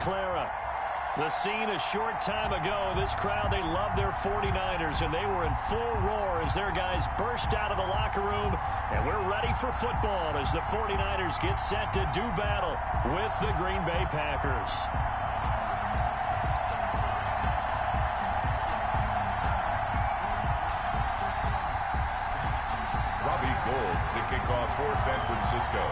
Clara. The scene a short time ago. This crowd, they love their 49ers, and they were in full roar as their guys burst out of the locker room. And we're ready for football as the 49ers get set to do battle with the Green Bay Packers. Robbie Gould to kick off for San Francisco.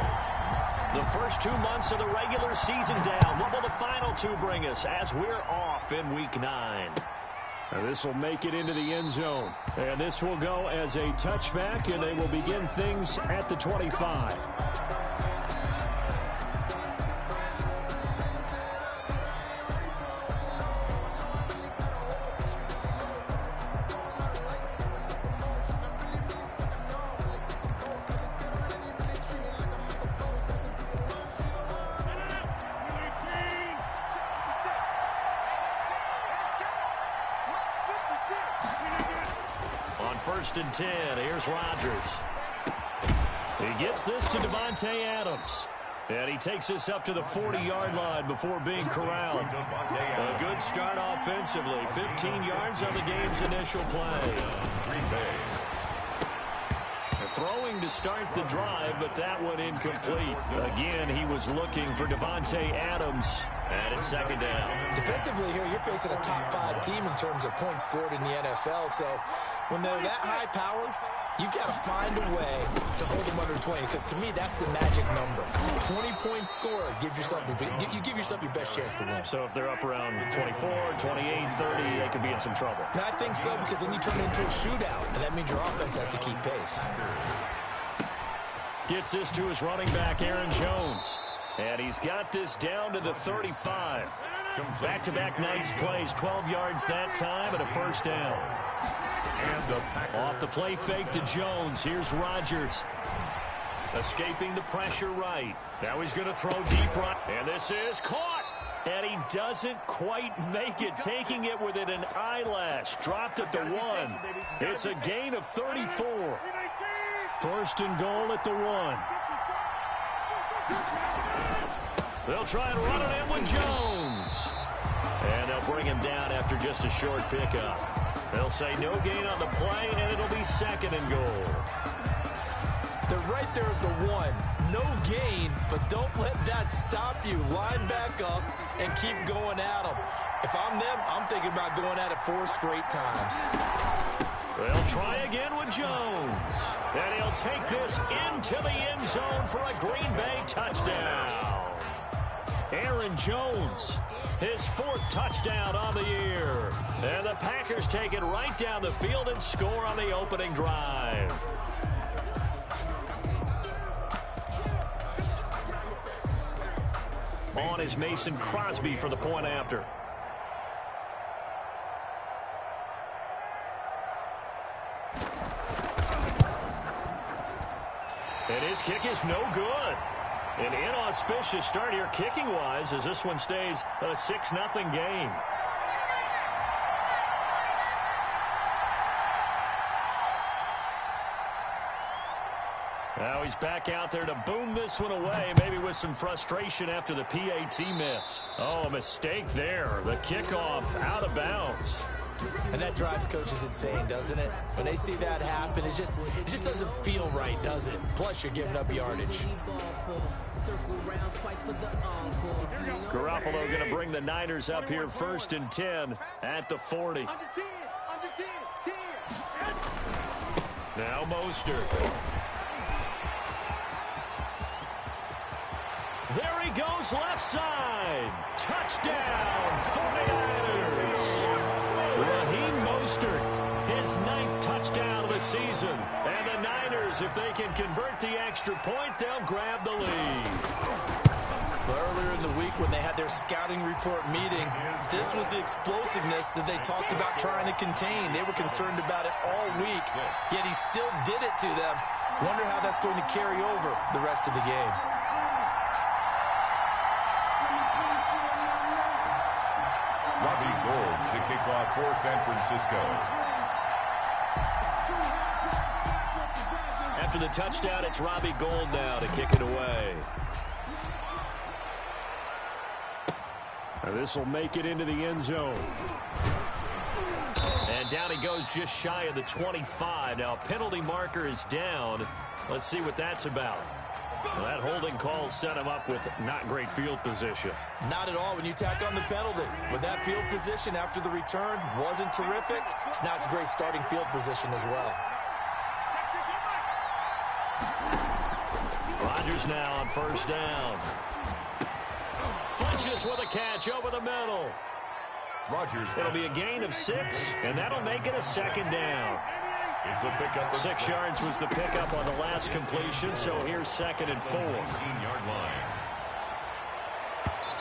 The first 2 months of the regular season down. What will the final 2 bring us as we're off in Week 9? This will make it into the end zone. And this will go as a touchback, and they will begin things at the 25. First and 10. Here's Rodgers. He gets this to Davante Adams. And he takes this up to the 40-yard line before being corralled. A good start offensively. 15 yards on the game's initial play. Throwing to start the drive, but that one incomplete. Again, he was looking for Davante Adams. And it's second down. Defensively here, you're facing a top 5 team in terms of points scored in the NFL. So when they're that high-powered, you've got to find a way to hold them under 20. Because to me, that's the magic number. 20-point score gives yourself you give yourself your best chance to win. So if they're up around 24, 28, 30, they could be in some trouble. And I think so, because then you turn it into a shootout, and that means your offense has to keep pace. Gets this to his running back, Aaron Jones. And he's got this down to the 35. Back-to-back nice plays, 12 yards that time and a first down. Off the play fake to Jones. Here's Rodgers. Escaping the pressure right. Now he's going to throw deep right. And this is caught. And he doesn't quite make it. Taking it within an eyelash. Dropped at the 1. It's a gain of 34. First and goal at the 1. They'll try and run it in with Jones. And they'll bring him down after just a short pickup. They'll say no gain on the play, and it'll be second and goal. They're right there at the 1. No gain, but don't let that stop you. Line back up and keep going at them. If I'm them, I'm thinking about going at it 4 straight times. They'll try again with Jones. And he'll take this into the end zone for a Green Bay touchdown. Aaron Jones, his 4th touchdown on the year. And the Packers take it right down the field and score on the opening drive. On is Mason Crosby for the point after. And his kick is no good. An inauspicious start here kicking-wise as this one stays a 6-0 game. Now he's back out there to boom this one away, maybe with some frustration after the PAT miss. Oh, a mistake there. The kickoff out of bounds. And that drives coaches insane, doesn't it? When they see that happen, it just doesn't feel right, does it? Plus, you're giving up yardage. Garoppolo going to bring the Niners up here first and 10 at the 40. Now Mostert. There he goes, left side. Touchdown, 49ers. Raheem Mostert, his 9th touchdown of the season. And the Niners, if they can convert the extra point, they'll grab the lead. Earlier in the week when they had their scouting report meeting, this was the explosiveness that they talked about trying to contain. They were concerned about it all week, yet he still did it to them. Wonder how that's going to carry over the rest of the game. Robbie Gould to kick off for San Francisco. After the touchdown, it's Robbie Gould now to kick it away. This will make it into the end zone. And down he goes just shy of the 25. Now, penalty marker is down. Let's see what that's about. Well, that holding call set him up with not great field position. Not at all when you tack on the penalty. With that field position after the return wasn't terrific, it's not a great starting field position as well. Rodgers now on first down. Flinches with a catch over the middle. Rodgers. It'll be a gain of 6, and that'll make it a second down. It's a pickup. 6 yards was the pickup on the last completion, so here's 2nd and 4. 18-yard line.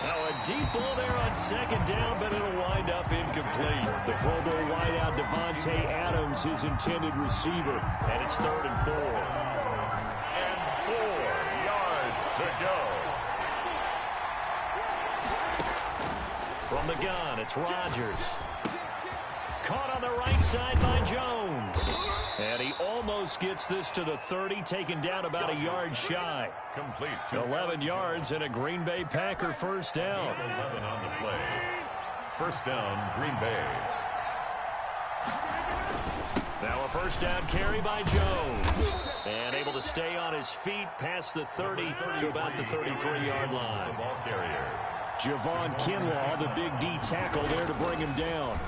Now a deep ball there on 2nd down, but it'll wind up incomplete. The Pro Bowl wideout Devontae Adams, his intended receiver, and it's 3rd and 4. And 4 yards to go. From the gun, it's Rodgers. Caught on the right side by Jones. And he almost gets this to the 30, taken down about a yard shy. Complete. 11 yards and a Green Bay Packer first down. 11 on the play. First down, Green Bay. Now a first down carry by Jones. And able to stay on his feet past the 30 to about the 33-yard line. The ball carrier. Javon Kinlaw, the big D tackle there to bring him down.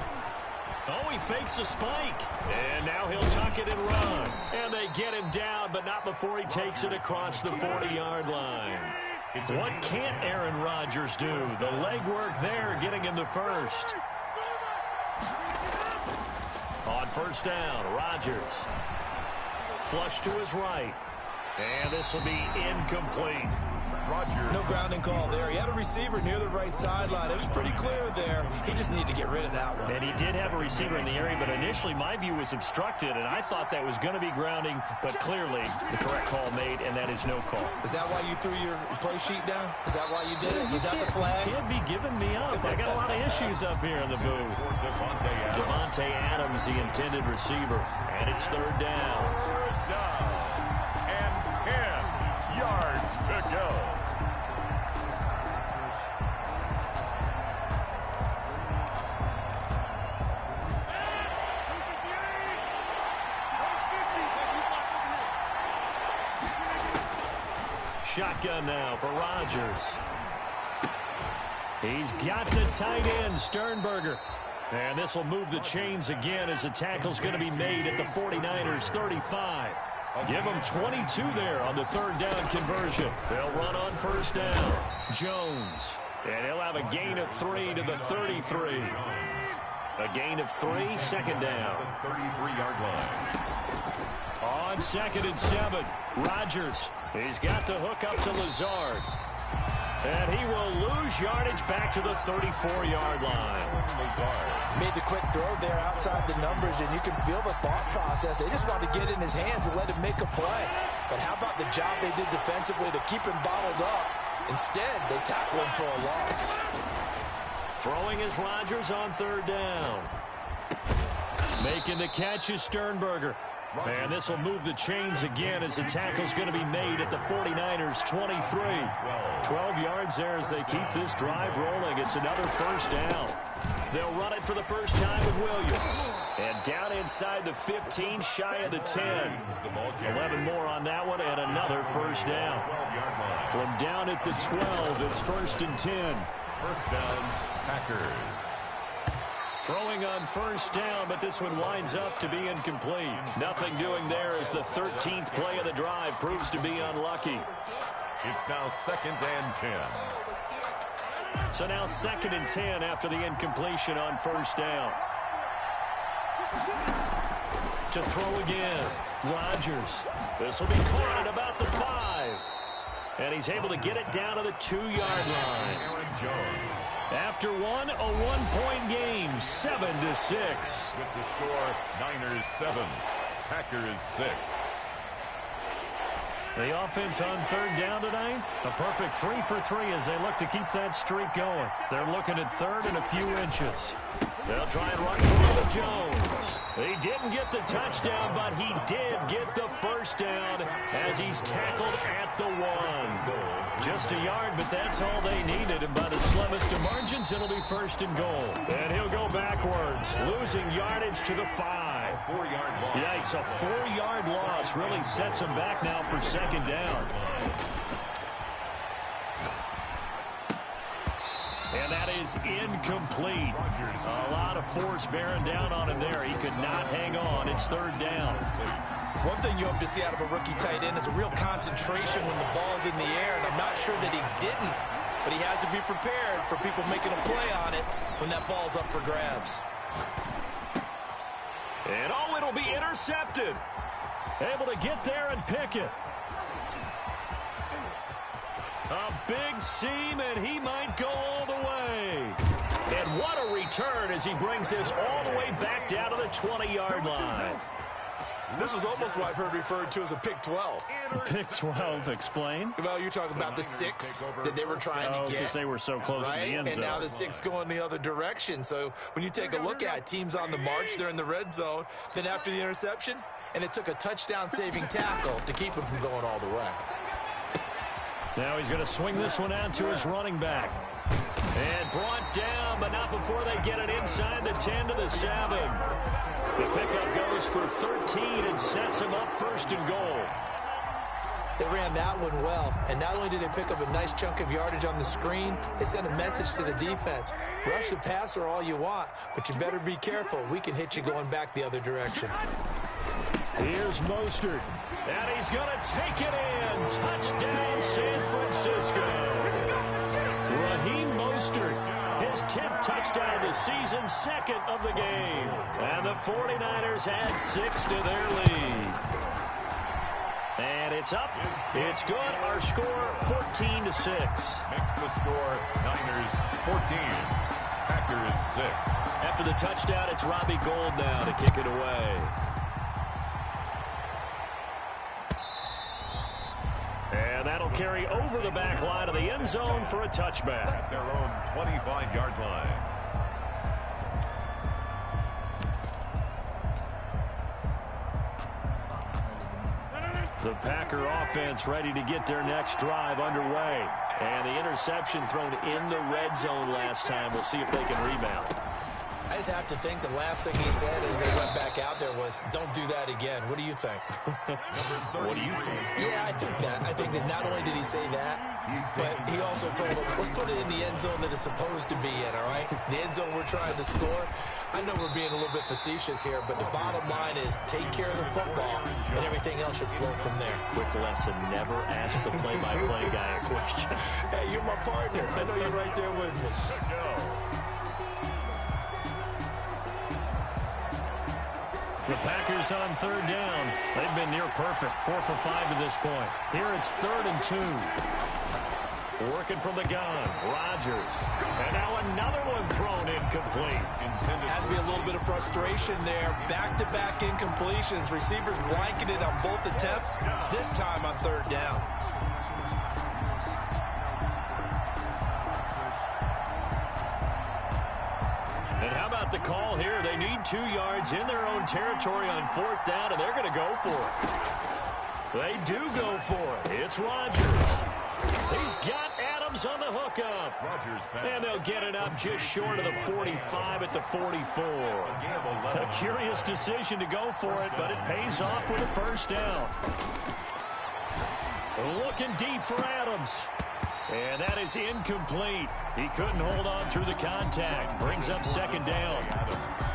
Oh, he fakes a spike. And now he'll tuck it and run. And they get him down, but not before he takes it across the 40-yard line. What can't Aaron Rodgers do? The legwork there getting him the first. On first down, Rodgers. Flush to his right. And this will be incomplete. Rodgers. No grounding call there. He had a receiver near the right sideline. It was pretty clear there. He just needed to get rid of that one. And he did have a receiver in the area, but initially my view was obstructed, and I thought that was going to be grounding, but clearly the correct call made, and that is no call. Is that why you threw your play sheet down? Is that why you did it? Is that the flag? You can't be giving me up. I got a lot of issues up here in the booth. Devontae Adams, the intended receiver, and it's 3rd down. 3rd down. And 10 yards to go. Shotgun now for Rodgers. He's got the tight end, Sternberger. And this will move the chains again as the tackle's going to be made at the 49ers 35. Give them 22 there on the 3rd down conversion. They'll run on first down. Jones. And he'll have a gain of 3 to the 33. A gain of 3, 2nd down. 33-yard line. On 2nd and 7, Rodgers. He's got the hook up to Lazard. And he will lose yardage back to the 34-yard line. Lazard made the quick throw there outside the numbers, and you can feel the thought process. They just wanted to get in his hands and let him make a play. But how about the job they did defensively to keep him bottled up? Instead, they tackle him for a loss. Throwing is Rodgers on 3rd down. Making the catch is Sternberger. And this will move the chains again as the tackle's going to be made at the 49ers 23. 12 yards there as they keep this drive rolling. It's another first down. They'll run it for the first time with Williams. And down inside the 15, shy of the 10. 11 more on that one and another first down. From down at the 12, it's 1st and 10. First down, Packers. Throwing on first down, but this one winds up to be incomplete. Nothing doing there as the 13th play of the drive proves to be unlucky. It's now 2nd and 10. So now 2nd and 10 after the incompletion on first down. To throw again, Rodgers. This will be caught at about the 5. And he's able to get it down to the 2-yard line. Aaron Jones. After one, a 1-point game, 7-6. With the score, Niners 7, Packers 6. The offense on 3rd down tonight, a perfect 3 for 3 as they look to keep that streak going. They're looking at 3rd and a few inches. They'll try and run for the Jones. He didn't get the touchdown, but he did get the first down as he's tackled at the 1. Just a yard, but that's all they needed. And by the slimmest of margins, it'll be first and goal. And he'll go backwards, losing yardage to the 5. 4-yard loss. Yikes, a 4-yard loss really sets him back now for second down. And that is incomplete. A lot of force bearing down on him there. He could not hang on. It's third down. One thing you hope to see out of a rookie tight end is a real concentration when the ball's in the air, and I'm not sure that he didn't, but he has to be prepared for people making a play on it when that ball's up for grabs. And oh, it'll be intercepted. Able to get there and pick it. A big seam, and he might go all the way. And what a return as he brings this all the way back down to the 20-yard line. This was almost what I've heard referred to as a pick 12. Pick 12, explain. Well, you're talking about the 6 that they were trying to get. Because they were so close to the end zone. And now the 6 going the other direction. So when you take a look at teams on the march, they're in the red zone. Then after the interception, and it took a touchdown-saving tackle to keep him from going all the way. Now he's going to swing this one out to his running back. And brought down, but not before they get it inside the 10 to the 7. The pickup goes for 13 and sets him up first and goal. They ran that one well, and not only did they pick up a nice chunk of yardage on the screen, they sent a message to the defense. Rush the passer all you want, but you better be careful. We can hit you going back the other direction. Here's Mostert, and he's going to take it in. Touchdown, San Francisco. Raheem Mostert, his 10th touchdown of the season, second of the game. And the 49ers add 6 to their lead. And it's up. It's good. Our score, 14-6. Makes the score, Niners 14, Packers 6. After the touchdown, it's Robbie Gould now to kick it away. And that'll carry over the back line of the end zone for a touchback. At their own 25-yard line. The Packer offense ready to get their next drive underway. And the interception thrown in the red zone last time. We'll see if they can rebound. I just have to think the last thing he said as they went back out there was, don't do that again. What do you think? What do you think? Yeah, I think that. I think that not only did he say that, but he also told them, let's put it in the end zone that it's supposed to be in, all right? The end zone we're trying to score. I know we're being a little bit facetious here, but the bottom line is take care of the football, and everything else should flow from there. Quick lesson, never ask the play-by-play guy a question. Hey, you're my partner. I know you're right there with me. The Packers on third down. They've been near perfect, 4 for 5 to this point. Here it's 3rd and 2. Working from the gun, Rodgers. And now another one thrown incomplete. Has to be a little bit of frustration there. Back-to-back incompletions. Receivers blanketed on both attempts, this time on 3rd down. And how about the call here? They need 2 yards in their own territory on 4th down, and they're going to go for it. They do go for it. It's Rodgers. He's got Adams on the hookup. And they'll get it up just short of the 45 at the 44. A curious decision to go for it, but it pays off with a first down. Looking deep for Adams. And that is incomplete. He couldn't hold on through the contact. Brings up 2nd down.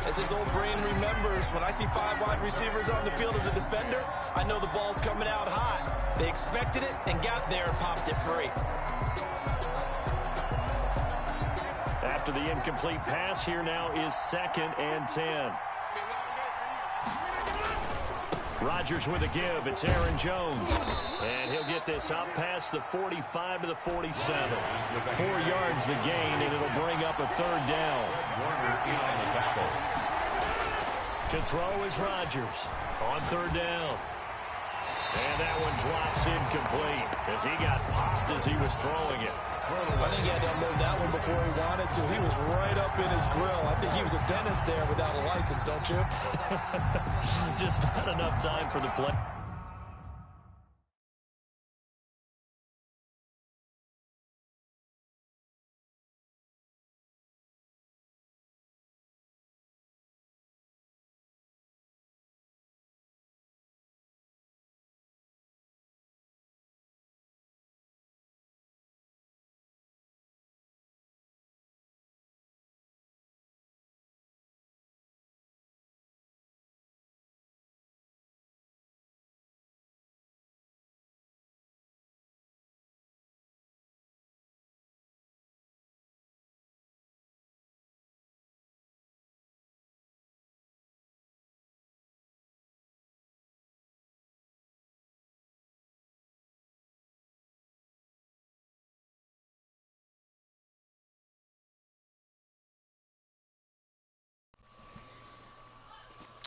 As his old brain remembers, when I see 5 wide receivers on the field as a defender, I know the ball's coming out hot. They expected it and got there and popped it free. After the incomplete pass, here now is 2nd and 10. Rodgers with a give. It's Aaron Jones. And he'll get this up past the 45 to the 47. 4 yards the gain, and it'll bring up a 3rd down. Warner in on the tackle. To throw is Rodgers on 3rd down. And that one drops incomplete as he got popped as he was throwing it. I think he had to unload that one before he wanted to. He was right up in his grill. I think he was a dentist there without a license, don't you? Just not enough time for the play.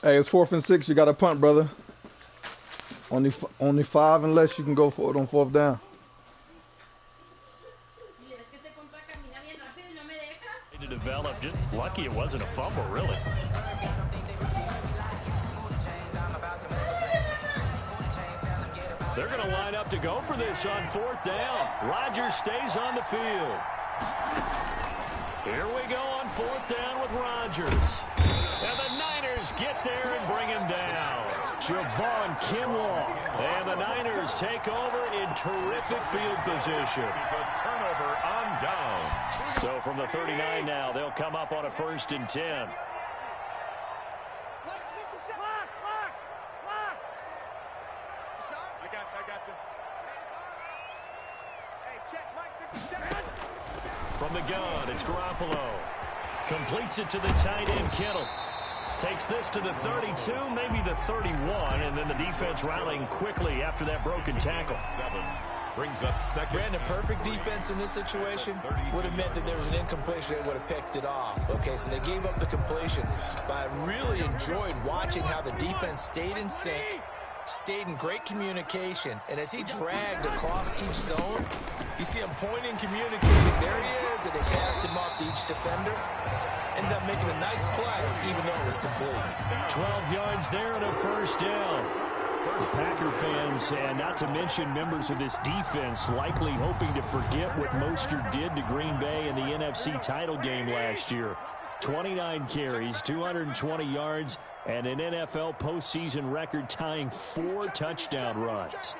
Hey, it's 4th and 6. You got to punt, brother. Only 5 unless you can go for it on 4th down. To develop, just lucky it wasn't a fumble, really. They're going to line up to go for this on 4th down. Rodgers stays on the field. Here we go on 4th down with Rodgers. And the Niners get there and bring him down. Javon Kinlaw. And the Niners take over in terrific field position. It's a turnover on down. So from the 39 now, they'll come up on a 1st and 10. From the gun, it's Garoppolo. Completes it to the tight end, Kittle. Takes this to the 32, maybe the 31, and then the defense rallying quickly after that broken tackle. 7 brings up second. Brandon, perfect defense in this situation would have meant that there was an incompletion. They would have picked it off. Okay, so they gave up the completion. But I really enjoyed watching how the defense stayed in sync, stayed in great communication, and as he dragged across each zone, you see him pointing, communicating. There he is, and they passed him off to each defender. Ended up making a nice play, even though it was complete. 12 yards there and a 1st down. The Packer fans, and not to mention members of this defense, likely hoping to forget what Mostert did to Green Bay in the NFC title game last year. 29 carries, 220 yards, and an NFL postseason record tying 4 touchdown runs.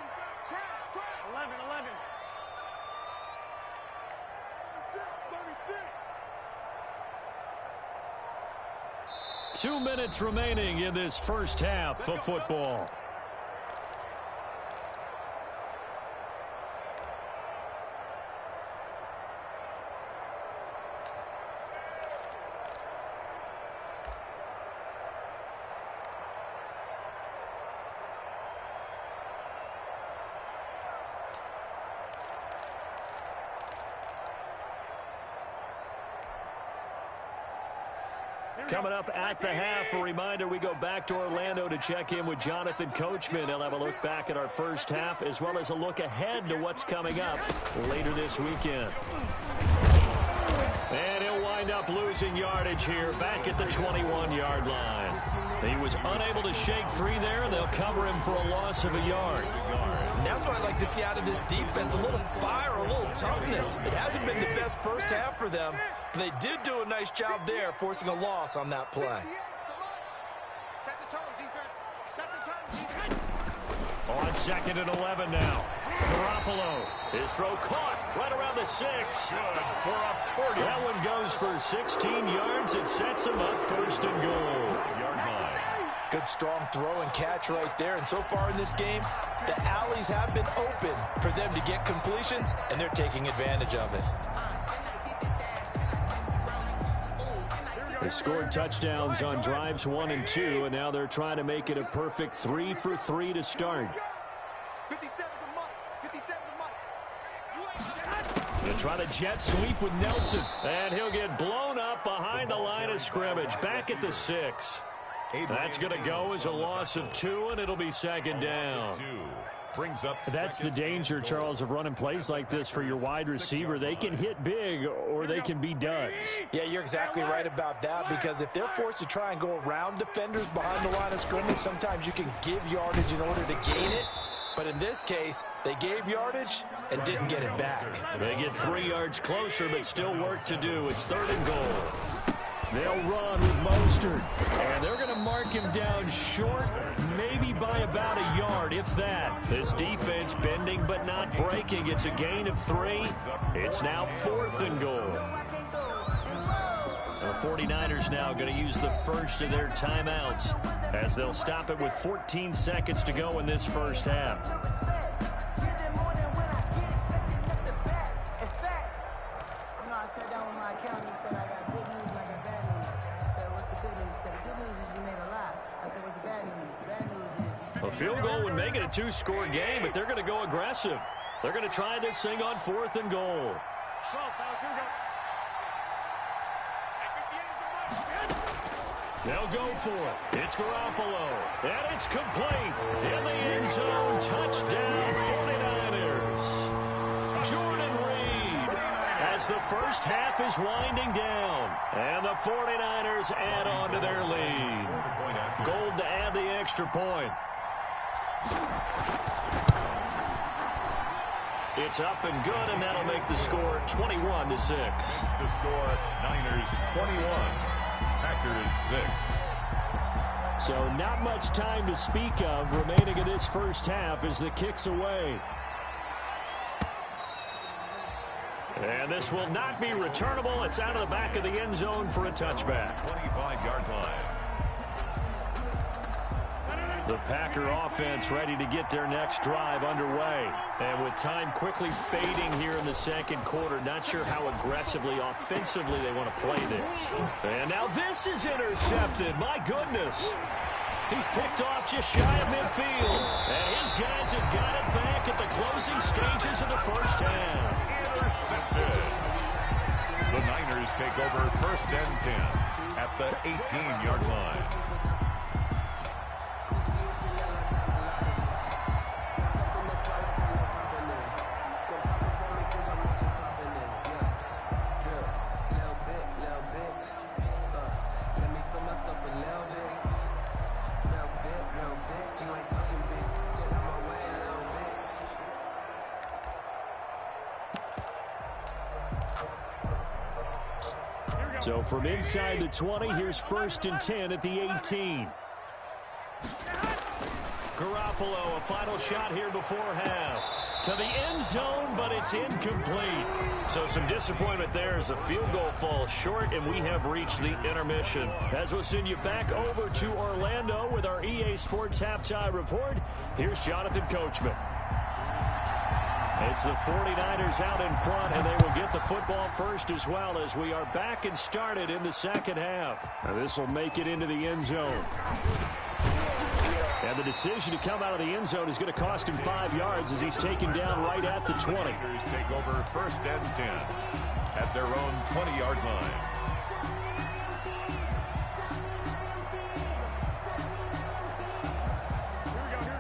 2 minutes remaining in this first half of football. Coming up at the half, a reminder, we go back to Orlando to check in with Jonathan Coachman. He'll have a look back at our first half as well as a look ahead to what's coming up later this weekend. And he'll wind up losing yardage here back at the 21-yard line. He was unable to shake free there, and they'll cover him for a loss of a yard. And that's what I'd like to see out of this defense, a little fire, a little toughness. It hasn't been the best first half for them, but they did do a nice job there, forcing a loss on that play. Set the tone, defense. Set the tone, defense. On 2nd and 11 now. Garoppolo. His throw caught right around the 6. Good for a 40. That one goes for 16 yards. It sets him up 1st and goal. Yard line. Good strong throw and catch right there. And so far in this game, the alleys have been open for them to get completions, and they're taking advantage of it. They scored touchdowns on drives 1 and 2, and now they're trying to make it a perfect 3 for 3 to start. 57 to Mike. 57 to Mike. They'll try to jet sweep with Nelson, and he'll get blown up behind the line of scrimmage, back at the 6. That's going to go as a loss of 2, and it'll be second down. Brings up That's the danger, Charles, of running plays like this for your wide receiver. They can hit big or they can be duds. Yeah, you're exactly right about that, because if they're forced to try and go around defenders behind the line of scrimmage, sometimes you can give yardage in order to gain it. But in this case, they gave yardage and didn't get it back. They get 3 yards closer, but still work to do. It's 3rd and goal. They'll run with Mostert, and they're going to mark him down short, maybe by about a yard, if that. This defense bending but not breaking. It's a gain of 3. It's now 4th and goal. The 49ers now going to use the first of their timeouts as they'll stop it with 14 seconds to go in this first half. A field goal would make it a 2-score game, but they're going to go aggressive. They're going to try this thing on 4th and goal. They'll go for it. It's Garoppolo, and it's complete. In the end zone, touchdown 49ers. Jordan Reed as the first half is winding down, and the 49ers add on to their lead. Gold to add the extra point. It's up and good, and that'll make the score 21-6. The score, Niners 21, Packers 6. So not much time to speak of remaining in this first half as the kick's away. And this will not be returnable. It's out of the back of the end zone for a touchback. 25-yard line. The Packer offense ready to get their next drive underway. And with time quickly fading here in the second quarter, not sure how aggressively, offensively they want to play this. And now this is intercepted. My goodness. He's picked off just shy of midfield. And his guys have got it back at the closing stages of the first half. Intercepted. The Niners take over 1st and 10 at the 18-yard line. So from inside the 20, here's 1st and 10 at the 18. Garoppolo, a final shot here before half. To the end zone, but it's incomplete. So some disappointment there as the field goal falls short, and we have reached the intermission. As we'll send you back over to Orlando with our EA Sports Halftime Report, here's Jonathan Coachman. It's the 49ers out in front, and they will get the football first as well as we are back and started in the second half. Now this will make it into the end zone. And the decision to come out of the end zone is going to cost him 5 yards as he's taken down right at the 20. Packers take over 1st and 10 at their own 20-yard line.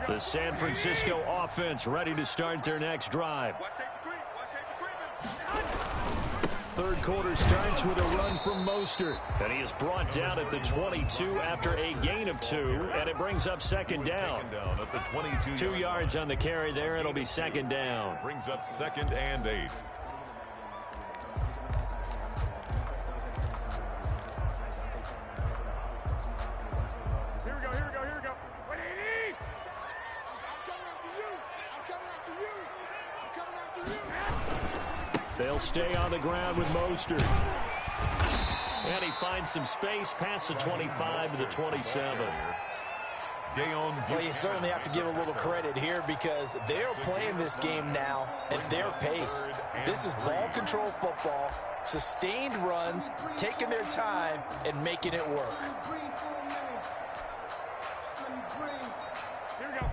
The San Francisco offense ready to start their next drive. Third quarter starts with a run from Mostert. And he is brought down at the 22 after a gain of 2. And it brings up second down. At the 22. 2 yards on the carry there. It'll be second down. Brings up 2nd and 8. They'll stay on the ground with Mostert. And he finds some space past the 25 to the 27. Well, you certainly have to give a little credit here because they're playing this game now at their pace. This is ball control football, sustained runs, taking their time, and making it work. Here we go.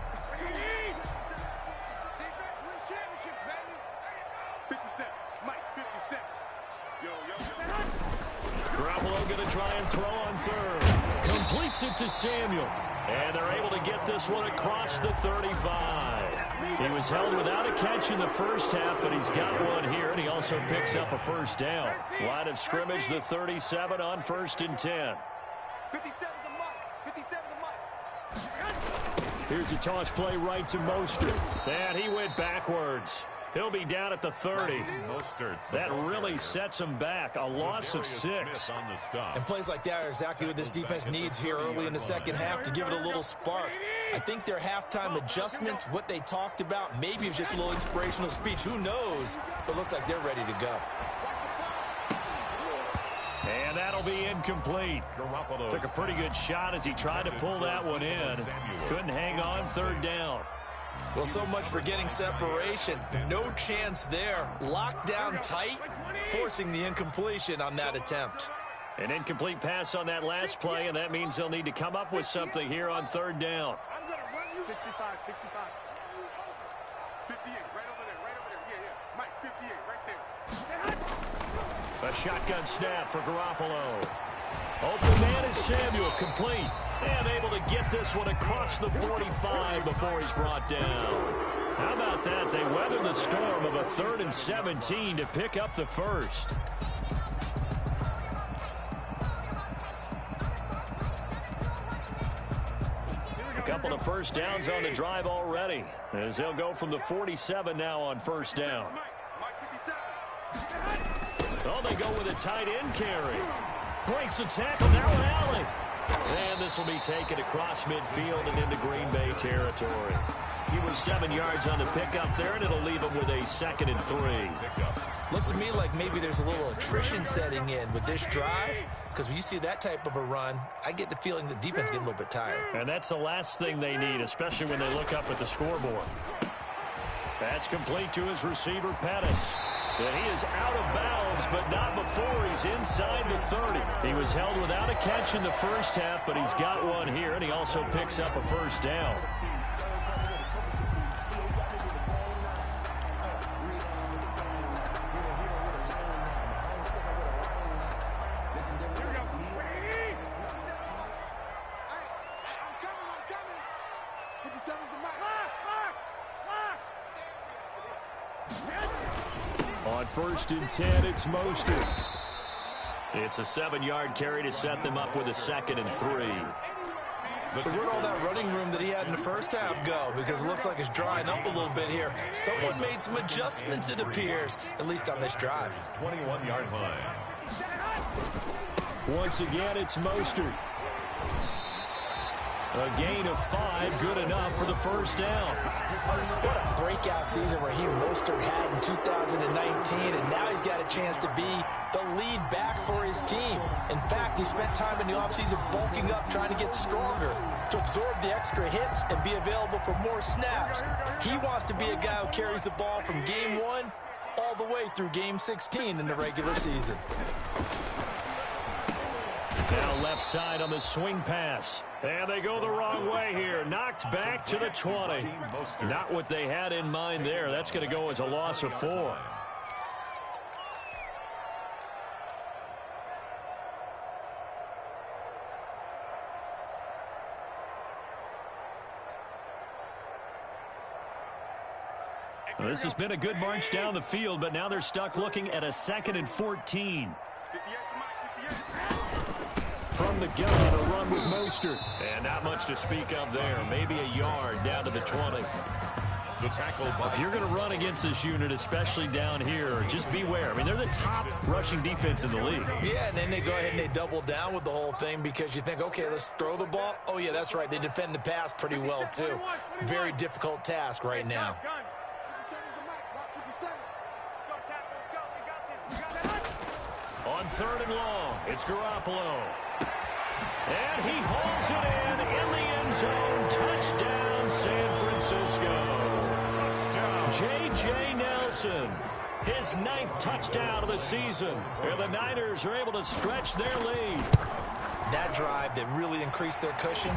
Defense wins championships, baby. 50 Cent. Mike, 50 Cent. Yo. Garoppolo going to try and throw on third. Completes it to Samuel. And they're able to get this one across the 35. He was held without a catch in the first half, but he's got one here, and he also picks up a first down. Line of scrimmage, the 37 on 1st and 10. 57 to Mike. 57 to Mike. Here's a toss play right to Mostert. And he went backwards. He'll be down at the 30. That really sets him back. A loss of 6. And plays like that are exactly what this defense needs here early in the second half to give it a little spark. I think their halftime adjustments, what they talked about, maybe it was just a little inspirational speech. Who knows? But looks like they're ready to go. And that'll be incomplete. Took a pretty good shot as he tried to pull that one in. Couldn't hang on, 3rd down. Well, so much for getting separation. No chance there. Locked down tight, forcing the incompletion on that attempt. An incomplete pass on that last play, and that means they'll need to come up with something here on 3rd down. I'm going to run you. 65, 65. 58, right over there, right over there. Yeah. Mike, 58, right there. A shotgun snap for Garoppolo. Open man is Samuel, complete. And able to get this one across the 45 before he's brought down. How about that? They weathered the storm of a 3rd and 17 to pick up the first. A couple of first downs on the drive already, as they'll go from the 47 now on 1st down. Mike, 57. Oh, they go with a tight end carry. Breaks the tackle, now an alley. And this will be taken across midfield and into Green Bay territory. He was 7 yards on the pickup there, and it'll leave him with a 2nd and 3. Looks to me like maybe there's a little attrition setting in with this drive, because when you see that type of a run, I get the feeling the defense getting a little bit tired. And that's the last thing they need, especially when they look up at the scoreboard. That's complete to his receiver, Pettis. And he is out of bounds, but not before he's inside the 30. He was held without a catch in the first half, but he's got one here, and he also picks up a first down. I'm coming. 57's the Mike. On 1st and 10, it's Mostert. It's a 7-yard carry to set them up with a 2nd and 3. So where'd all that running room that he had in the first half go? Because it looks like it's drying up a little bit here. Someone made some adjustments, it appears, at least on this drive. 21-yard line. Once again, it's Mostert. A gain of 5, good enough for the first down. What a breakout season Raheem Mostert had in 2019, and now he's got a chance to be the lead back for his team. In fact, he spent time in the offseason bulking up, trying to get stronger, to absorb the extra hits and be available for more snaps. He wants to be a guy who carries the ball from game 1 all the way through game 16 in the regular season. Now left side on the swing pass. And they go the wrong way here. Knocked back to the 20. Not what they had in mind there. That's going to go as a loss of 4. Well, this has been a good march down the field, but now they're stuck looking at a 2nd and 14. 58 to Mike, 58. From the gun, a run with Mostert. And not much to speak of there. Maybe a yard down to the 20. The tackle. If you're going to run against this unit, especially down here, just beware. I mean, they're the top rushing defense in the league. Yeah, and then they go ahead and they double down with the whole thing because you think, okay, let's throw the ball. Oh, yeah, that's right. They defend the pass pretty well, too. Very difficult task right now. 57's the Mike. Mike, 57. On 3rd and long, it's Garoppolo. And he hauls it in the end zone. Touchdown, San Francisco. J.J. Nelson, his 9th touchdown of the season. And the Niners are able to stretch their lead. That drive that really increased their cushion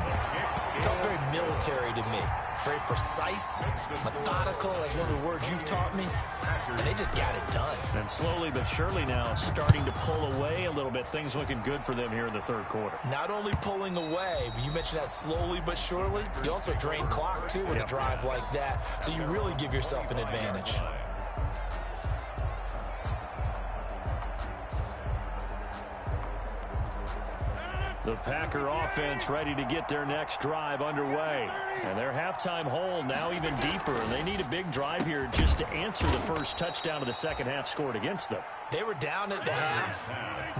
felt very military to me. very precise, methodical. That's one of the words you've taught me. And they just got it done. And slowly but surely now starting to pull away a little bit. Things looking good for them here in the third quarter. Not only pulling away, but you mentioned that slowly but surely. You also drain clock, too, with a drive like that. So you really give yourself an advantage. The Packer offense ready to get their next drive underway. And their halftime hole now even deeper. And they need a big drive here just to answer the first touchdown of the second half scored against them. They were down at the half.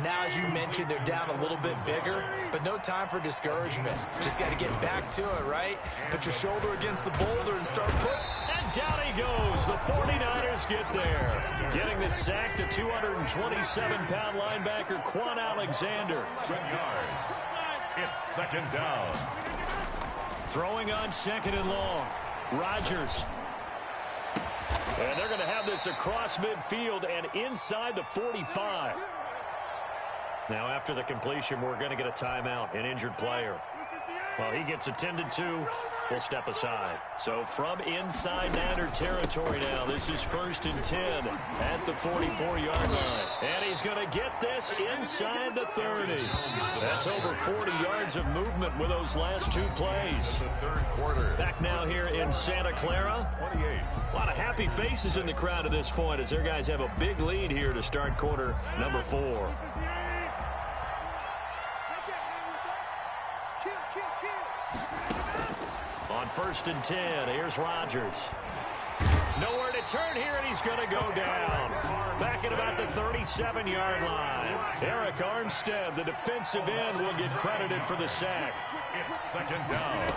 Now, as you mentioned, they're down a little bit bigger, but no time for discouragement. Just got to get back to it, right? Put your shoulder against the boulder and start putting. And down he goes. The 49ers get there. Getting the sack to 227-pound linebacker Quan Alexander. 10 yards. It's second down. Throwing on second and long. Rodgers. And they're going to have this across midfield and inside the 45. Now, after the completion, we're going to get a timeout, an injured player. Well, he gets attended to. We'll step aside. So from inside Niner territory now, this is 1st and 10 at the 44-yard line. And he's going to get this inside the 30. That's over 40 yards of movement with those last two plays. The third quarter. Back now here in Santa Clara. 28. A lot of happy faces in the crowd at this point as their guys have a big lead here to start quarter number 4. On 1st and 10, here's Rodgers. Nowhere to turn here, and he's going to go down. Back at about the 37-yard line. Eric Armstead, the defensive end, will get credited for the sack. It's second down.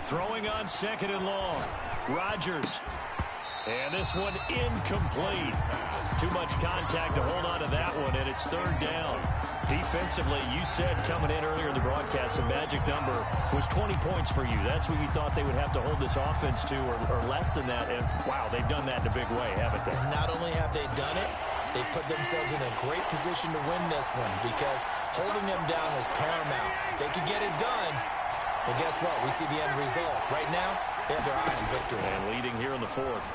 Throwing on second and long. Rodgers. And this one incomplete. Too much contact to hold on to that one, and it's third down. Defensively, you said coming in earlier in the broadcast, the magic number was 20 points for you. That's what you thought they would have to hold this offense to, or less than that. And, wow, they've done that in a big way, haven't they? Not only have they done it, they put themselves in a great position to win this one because holding them down was paramount. If they could get it done, well, guess what? We see the end result. Right now, they have their eye on victory. And leading here in the 4th.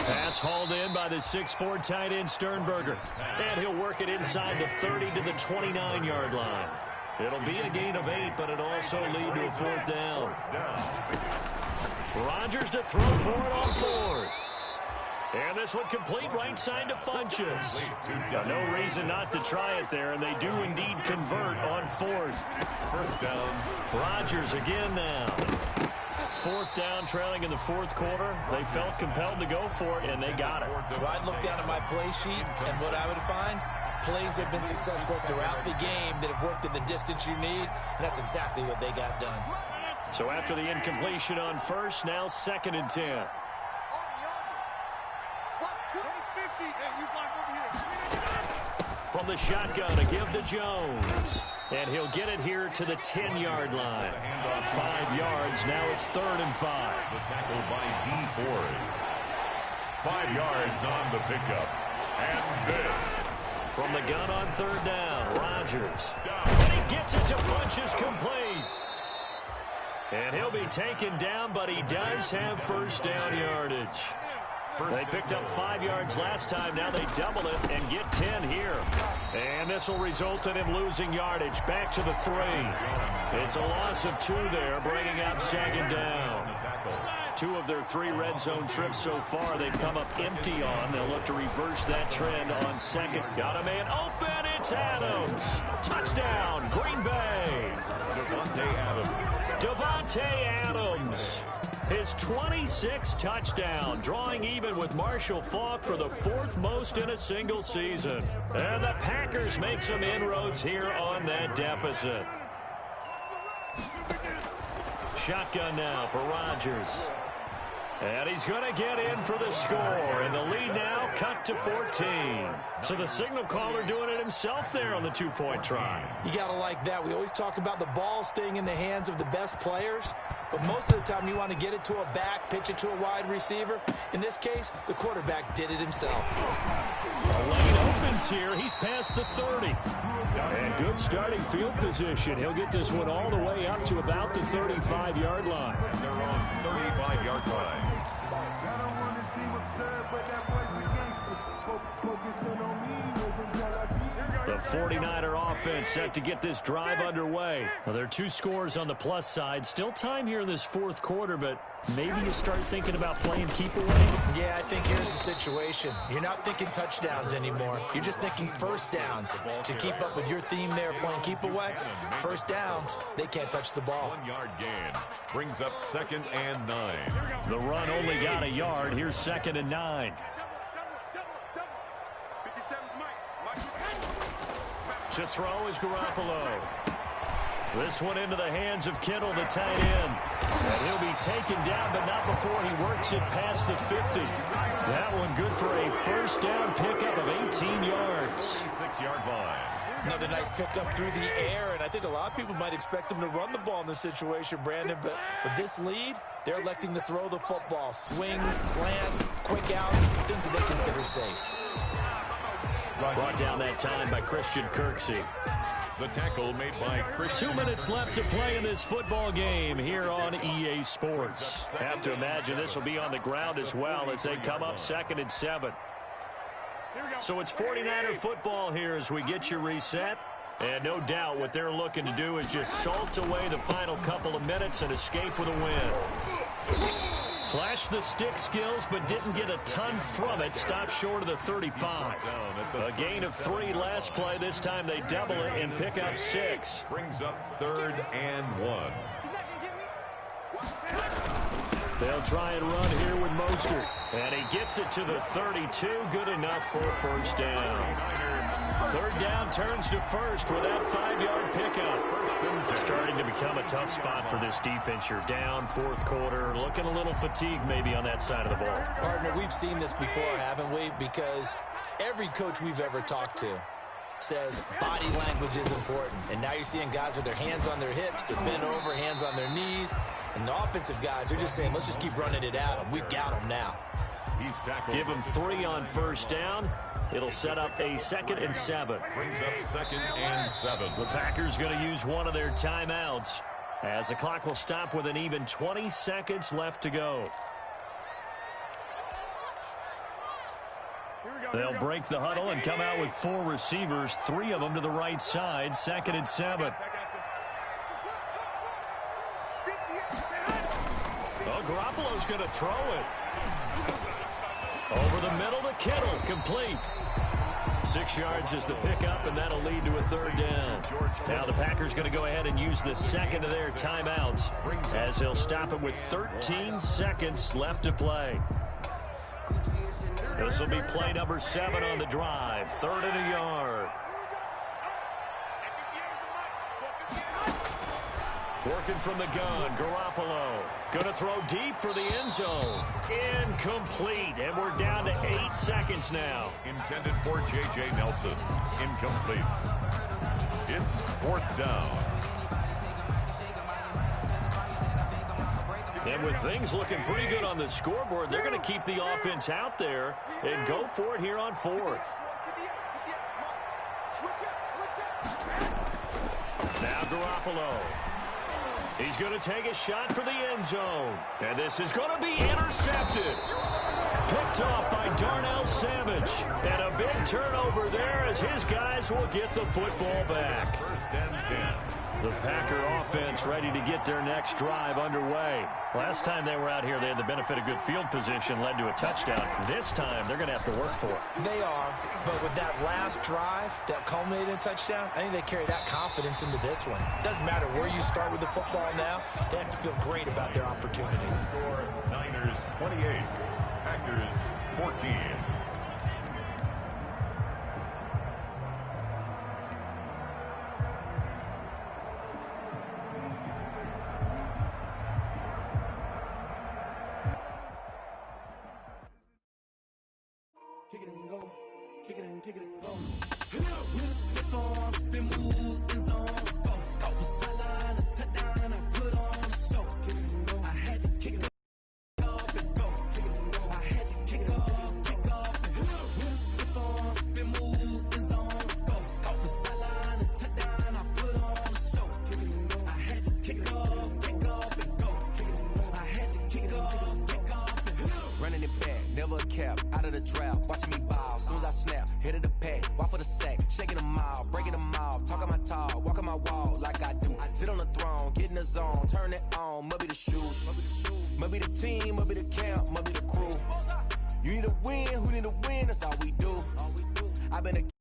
Pass hauled in by the 6'4" tight end Sternberger. And he'll work it inside the 30 to the 29-yard line. It'll be a gain of 8, but it'll also lead to a 4th down. Rodgers to throw for it on 4th. And this one complete right side to Funchess. No reason not to try it there, and they do indeed convert on 4th. First down. Rodgers again now. 4th down, trailing in the 4th quarter. They felt compelled to go for it, and they got it. Well, I'd look down at my play sheet, and what I would find, plays have been successful throughout the game that have worked in the distance you need, and that's exactly what they got done. So after the incompletion on 1st, now 2nd and 10. From the shotgun, a give to Jones. And he'll get it here to the 10-yard line. 5 yards, now it's 3rd and 5. The tackle by D. Ford. 5 yards on the pickup. And this. From the gun on 3rd down, Rodgers. And he gets it to Funchess complete. And he'll be taken down, but he does have first down yardage. They picked up 5 yards last time. Now they double it and get 10 here. And this will result in him losing yardage. Back to the 3. It's a loss of 2 there, bringing up 2nd down. 2 of their 3 red zone trips so far they've come up empty on. They'll look to reverse that trend on 2nd. Got a man open. It's Adams. Touchdown, Green Bay. Davante Adams. His 26th touchdown, drawing even with Marshall Faulk for the 4th most in a single season. And the Packers make some inroads here on that deficit. Shotgun now for Rodgers. And he's going to get in for the score. And the lead now cut to 14. So the signal caller doing it himself there on the 2-point try. You got to like that. We always talk about the ball staying in the hands of the best players. But most of the time you want to get it to a back, pitch it to a wide receiver. In this case, the quarterback did it himself. A lane open gains here. He's past the 30. And good starting field position. He'll get this one all the way up to about the 35-yard line. They're on 35-yard line. The 49er offense set to get this drive underway. Well, there are 2 scores on the plus side. Still time here in this fourth quarter, but maybe you start thinking about playing keep away. Yeah, I think here's the situation. You're not thinking touchdowns anymore. You're just thinking first downs. To keep up with your theme there, playing keep away, first downs, they can't touch the ball. 1-yard gain brings up 2nd and 9. The run only got a yard. Here's 2nd and 9. To throw is Garoppolo. This one into the hands of Kittle, the tight end. And he'll be taken down, but not before he works it past the 50. That one good for a first down pickup of 18 yards. 36-yard line. Another nice pickup through the air, and I think a lot of people might expect him to run the ball in this situation, Brandon, but with this lead, they're electing to throw the football. Swings, slants, quick outs, things that they consider safe. Brought down that time by Christian Kirksey. The tackle made by Christian. 2 minutes left to play in this football game here on EA Sports. Have to imagine this will be on the ground as well as they come up 2nd and 7. So it's 49er football here as we get you reset. And no doubt what they're looking to do is just salt away the final couple of minutes and escape with a win. Flashed the stick skills, but didn't get a ton from it. Stopped short of the 35. A gain of 3 last play. This time they double it and pick up 6. Brings up 3rd and 1. They'll try and run here with Mostert. And he gets it to the 32. Good enough for a first down. 3rd down turns to first with that 5-yard pickup. Starting to become a tough spot for this defense. You're down 4th quarter. Looking a little fatigued maybe on that side of the ball. Partner, we've seen this before, haven't we? Because every coach we've ever talked to says body language is important. And now you're seeing guys with their hands on their hips, they're bent over, hands on their knees. And the offensive guys are just saying, let's just keep running it at them. We've got them now. Give them 3 on first down. It'll set up a 2nd and 7. Brings up 2nd and 7. The Packers going to use one of their timeouts as the clock will stop with an even 20 seconds left to go. They'll break the huddle and come out with 4 receivers, 3 of them to the right side. 2nd and 7. Oh, Garoppolo's going to throw it. Over the middle to Kittle, complete. 6 yards is the pickup, and that'll lead to a 3rd down. Now the Packers going to go ahead and use the 2nd of their timeouts as they'll stop it with 13 seconds left to play. This will be play number 7 on the drive. 3rd and a yard. Working from the gun, Garoppolo. Going to throw deep for the end zone. Incomplete. And we're down to 8 seconds now. Intended for J.J. Nelson. Incomplete. It's 4th down. And with things looking pretty good on the scoreboard, they're going to keep the offense out there and go for it here on 4th. Now Garoppolo. He's going to take a shot for the end zone. And this is going to be intercepted. Picked off by Darnell Savage. And a big turnover there as his guys will get the football back. 1st and 10. The Packer offense ready to get their next drive underway. Last time they were out here, they had the benefit of good field position, led to a touchdown. This time, they're going to have to work for it. They are, but with that last drive that culminated in a touchdown, I think they carry that confidence into this one. It doesn't matter where you start with the football now. They have to feel great about their opportunity. Score Niners 28, Packers 14. Kick it and go. Kick it and kick it and go. With a stiff arm, spin move, in zone, let's go. Go for sideline, a touchdown, I put on a show. Kick it and go. I had to kick it up and go. Kick it and go. I had to kick up and go. With a stiff arm, spin move, cap, out of the draft, watching me ball. Soon as I snap, hit of the pack, walk for the sack, shaking them all, breaking them all, talking my talk, walking my wall like I do. Sit on the throne, get in the zone, turn it on, must be the shoes, must be the team, must be the camp, must be the crew. You need a win, who need a win, that's all we do. I've been a